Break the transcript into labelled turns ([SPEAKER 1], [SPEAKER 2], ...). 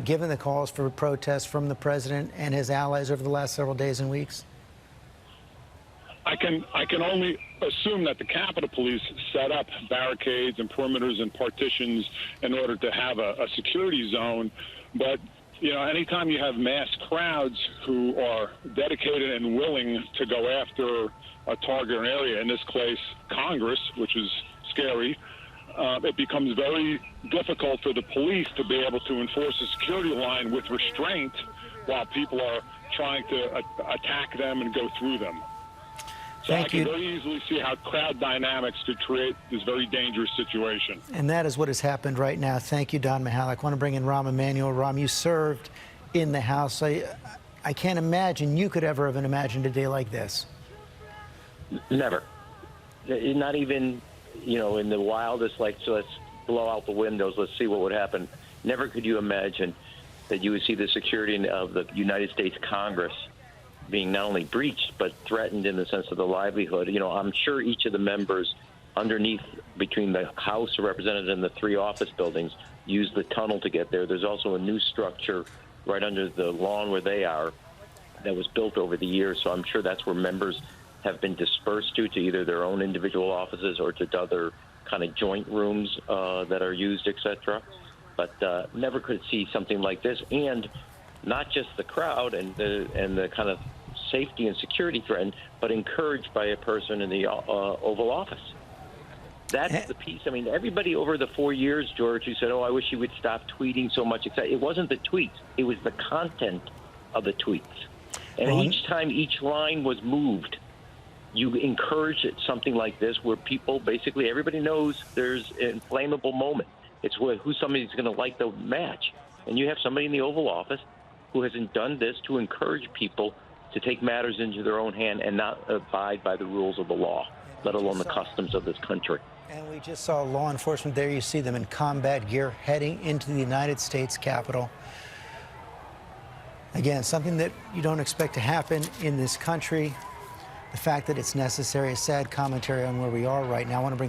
[SPEAKER 1] given the calls for protests from the president and his allies over the last several days and weeks?
[SPEAKER 2] I can only assume that the Capitol Police set up barricades and perimeters and partitions in order to have a security zone. But, you know, anytime you have mass crowds who are dedicated and willing to go after a target or an area, in this case, Congress, which is scary, it becomes very difficult for the police to be able to enforce a security line with restraint while people are trying to attack them and go through them. So I can very easily see how crowd dynamics could create this very dangerous situation.
[SPEAKER 1] And that is what has happened right now. Thank you, Don Mihalik. I want to bring in Rahm Emanuel. Rahm, you served in the House. I can't imagine you could ever have imagined a day like this.
[SPEAKER 3] Never. Not even, you know, in the wildest, like, so let's blow out the windows, let's see what would happen. Never could you imagine that you would see the security of the United States Congress being not only breached, but threatened in the sense of the livelihood. You know, I'm sure each of the members underneath, between the House of Representatives and the three office buildings, used the tunnel to get there. There's also a new structure right under the lawn where they are that was built over the years, so I'm sure that's where members have been dispersed to either their own individual offices or to other kind of joint rooms that are used, etc. But never could see something like this, and not just the crowd and the kind of safety and security threat, but encouraged by a person in the Oval Office. That's the piece. I mean, everybody over the 4 years, George, who said, oh, I wish he would stop tweeting so much. It wasn't the tweets. It was the content of the tweets. And each time each line was moved, you encourage something like this where people, basically, everybody knows there's an inflammable moment. It's who somebody's going to like the match. And you have somebody in the Oval Office who hasn't done this to encourage people to take matters into their own hand and not abide by the rules of the law, let alone the customs of this country.
[SPEAKER 1] And we just saw law enforcement there. You see them in combat gear heading into the United States Capitol. Again, something that you don't expect to happen in this country. The fact that it's necessary, a sad commentary on where we are right now. I want to bring